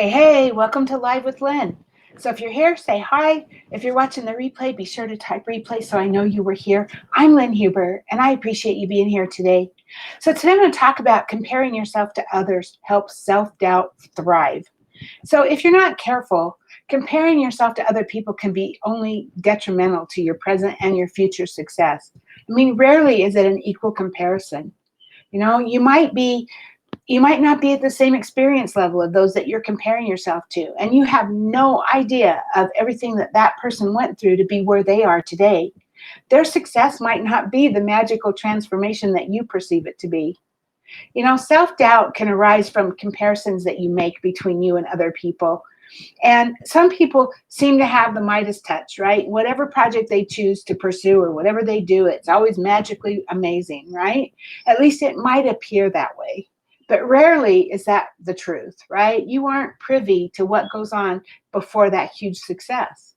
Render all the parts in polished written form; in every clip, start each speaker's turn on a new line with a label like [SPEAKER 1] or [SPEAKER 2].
[SPEAKER 1] Hey, welcome to Live with Lynn. So if you're here, say hi. If you're watching the replay, be sure to type replay so I know you were here. I'm Lynn Huber, and I appreciate you being here today. So today I'm going to talk about comparing yourself to others helps self-doubt thrive. So if you're not careful, comparing yourself to other people can be only detrimental to your present and your future success. I mean, rarely is it an equal comparison. You might not be at the same experience level of those that you're comparing yourself to, and you have no idea of everything that that person went through to be where they are today. Their success might not be the magical transformation that you perceive it to be. Self-doubt can arise from comparisons that you make between you and other people. And some people seem to have the Midas touch, right? Whatever project they choose to pursue or whatever they do, it's always magically amazing, right? At least it might appear that way. But rarely is that the truth, right? You aren't privy to what goes on before that huge success.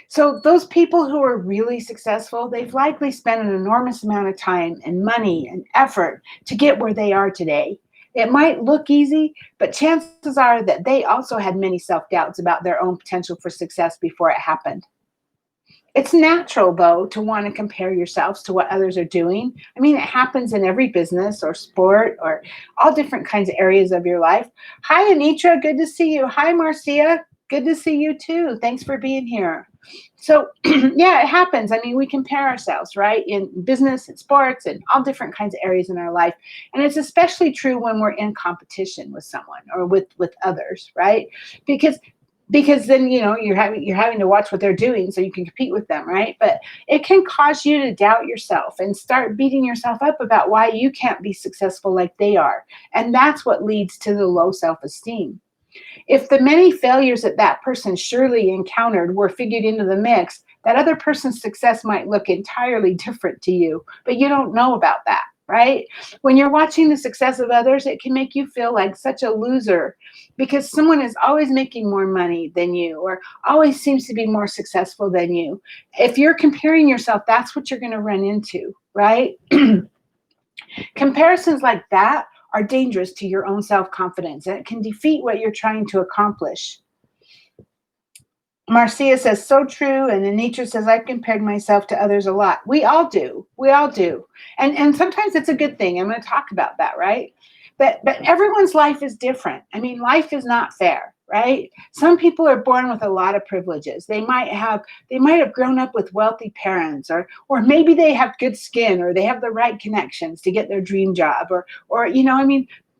[SPEAKER 1] So those people who are really successful, they've likely spent an enormous amount of time and money and effort to get where they are today. It might look easy, but chances are that they also had many self-doubts about their own potential for success before it happened. It's natural, though, to want to compare yourselves to what others are doing. I mean, it happens in every business or sport or all different kinds of areas of your life. Hi, Anitra. Good to see you. Hi, Marcia. Good to see you, too. Thanks for being here. So, yeah, it happens. I mean, we compare ourselves, right, in business and sports and all different kinds of areas in our life. And it's especially true when we're in competition with someone or with others, right? Because because then you're having to watch what they're doing so you can compete with them, right? But it can cause you to doubt yourself and start beating yourself up about why you can't be successful like they are, and that's what leads to the low self-esteem. If the many failures that that person surely encountered were figured into the mix, that other person's success might look entirely different to you, but you don't know about that, right? When you're watching the success of others, it can make you feel like such a loser because someone is always making more money than you or always seems to be more successful than you. If you're comparing yourself, that's what you're going to run into, right? Comparisons like that are dangerous to your own self-confidence, and it can defeat what you're trying to accomplish. Marcia says, so true. And Anitra says, I've compared myself to others a lot. We all do. We all do. And sometimes it's a good thing. I'm going to talk about that, right? But everyone's life is different. I mean, life is not fair, right? Some people are born with a lot of privileges. They might have grown up with wealthy parents, or maybe they have good skin, or they have the right connections to get their dream job, or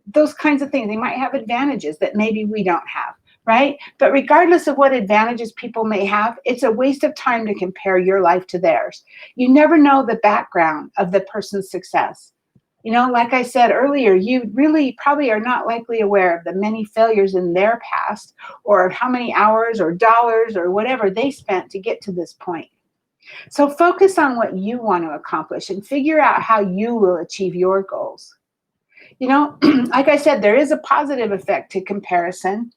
[SPEAKER 1] those kinds of things. They might have advantages that maybe we don't have, right? But regardless of what advantages people may have, it's a waste of time to compare your life to theirs. You never know the background of the person's success. Like I said earlier, you really probably are not likely aware of the many failures in their past or how many hours or dollars or whatever they spent to get to this point. So focus on what you want to accomplish and figure out how you will achieve your goals. Like I said, there is a positive effect to comparison.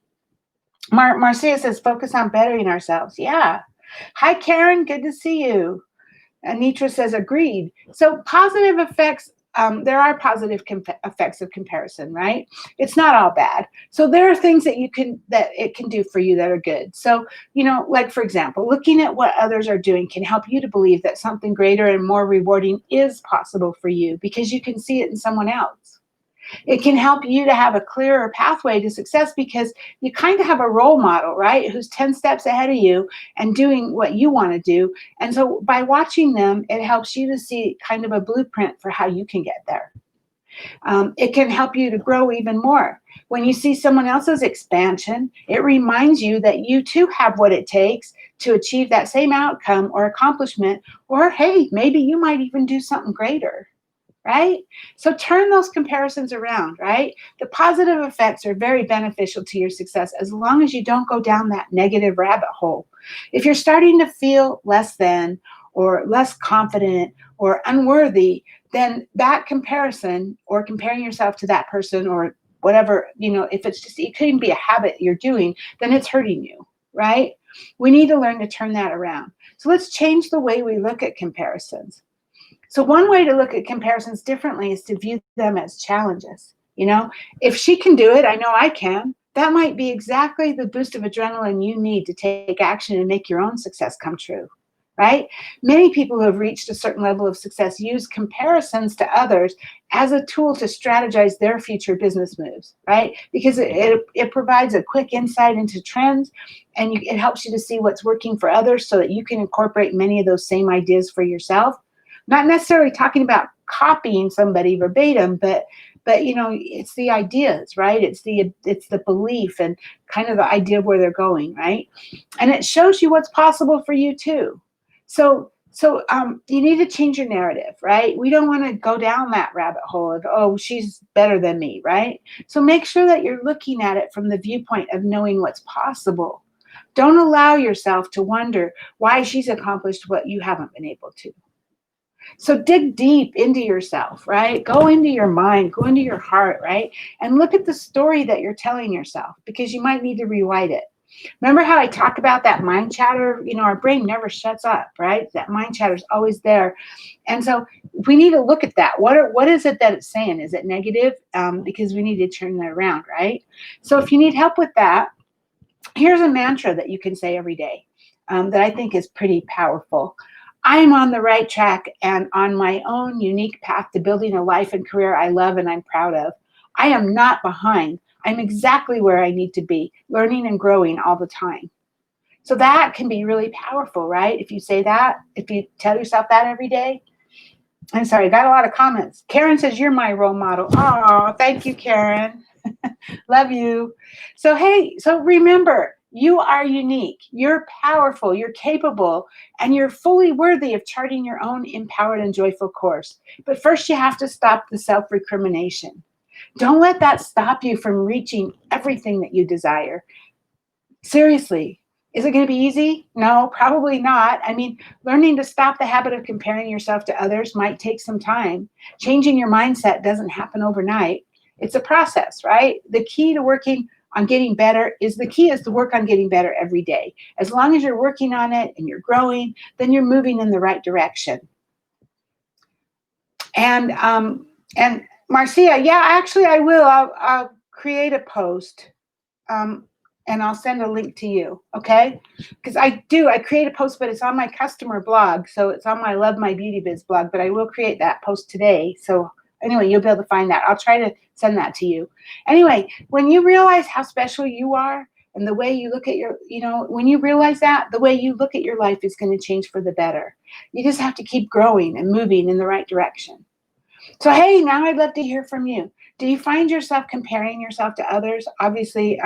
[SPEAKER 1] Marcia says, focus on bettering ourselves. Yeah. Hi, Karen. Good to see you. Anitra says, agreed. So positive effects, there are positive effects of comparison, right? It's not all bad. So there are things that it can do for you that are good. So, like for example, looking at what others are doing can help you to believe that something greater and more rewarding is possible for you because you can see it in someone else. It can help you to have a clearer pathway to success because you kind of have a role model, right? Who's 10 steps ahead of you and doing what you want to do. And so by watching them, it helps you to see kind of a blueprint for how you can get there. It can help you to grow even more. When you see someone else's expansion, it reminds you that you too have what it takes to achieve that same outcome or accomplishment, or hey, maybe you might even do something greater. Right? So turn those comparisons around, right? The positive effects are very beneficial to your success as long as you don't go down that negative rabbit hole. If you're starting to feel less than or less confident or unworthy, then that comparison or comparing yourself to that person or whatever, if it could even be a habit you're doing, then it's hurting you, right? We need to learn to turn that around. So let's change the way we look at comparisons. So one way to look at comparisons differently is to view them as challenges. If she can do it, I know I can. That might be exactly the boost of adrenaline you need to take action and make your own success come true, right? Many people who have reached a certain level of success use comparisons to others as a tool to strategize their future business moves, right? Because it provides a quick insight into trends, and it helps you to see what's working for others so that you can incorporate many of those same ideas for yourself. Not necessarily talking about copying somebody verbatim, but it's the ideas, right? It's the belief and kind of the idea of where they're going, right? And it shows you what's possible for you too. So you need to change your narrative, right? We don't want to go down that rabbit hole of, oh, she's better than me, right? So make sure that you're looking at it from the viewpoint of knowing what's possible. Don't allow yourself to wonder why she's accomplished what you haven't been able to. So dig deep into yourself, right? Go into your mind, go into your heart, right? And look at the story that you're telling yourself, because you might need to rewrite it. Remember how I talk about that mind chatter? Our brain never shuts up, right? That mind chatter is always there. And so we need to look at that. What is it that it's saying? Is it negative? Because we need to turn that around, right? So if you need help with that, here's a mantra that you can say every day that I think is pretty powerful. I am on the right track and on my own unique path to building a life and career I love and I'm proud of. I am not behind. I'm exactly where I need to be, learning and growing all the time. So that can be really powerful, right? If you say that, if you tell yourself that every day. I'm sorry, I got a lot of comments. Karen says, you're my role model. Oh, thank you, Karen. Love you. So remember, you are unique, you're powerful, you're capable, and you're fully worthy of charting your own empowered and joyful course. But first, you have to stop the self recrimination. Don't let that stop you from reaching everything that you desire. Seriously, is it going to be easy? No, probably not. I mean, learning to stop the habit of comparing yourself to others might take some time. Changing your mindset doesn't happen overnight. It's a process, right? The key is to work on getting better every day. As long as you're working on it and you're growing, then you're moving in the right direction. And Marcia, yeah, actually I will. I'll create a post. And I'll send a link to you, okay? Because I create a post, but it's on my customer blog. So it's on my Love My Beauty Biz blog, but I will create that post today. So anyway, you'll be able to find that. I'll try to send that to you. Anyway, when you realize how special you are and the way you look at when you realize that, the way you look at your life is going to change for the better. You just have to keep growing and moving in the right direction. So, hey, now I'd love to hear from you. Do you find yourself comparing yourself to others? Obviously,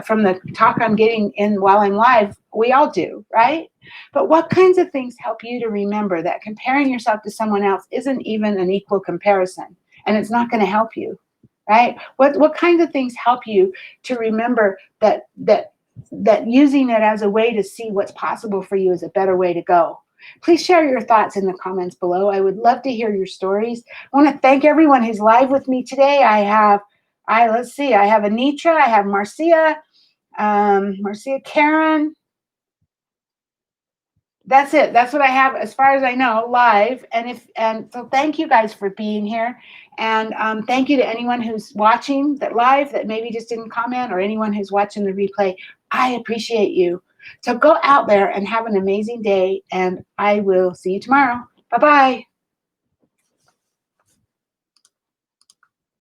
[SPEAKER 1] from the talk I'm getting in while I'm live, we all do, right? But what kinds of things help you to remember that comparing yourself to someone else isn't even an equal comparison, and it's not going to help you, right? What kinds of things help you to remember that using it as a way to see what's possible for you is a better way to go? Please share your thoughts in the comments below. I would love to hear your stories. I want to thank everyone who's live with me today. I have Anitra, I have Marcia, Karen. That's it. That's what I have as far as I know live. And so thank you guys for being here. And thank you to anyone who's watching that live that maybe just didn't comment, or anyone who's watching the replay. I appreciate you. So go out there and have an amazing day, and I will see you tomorrow. Bye-bye.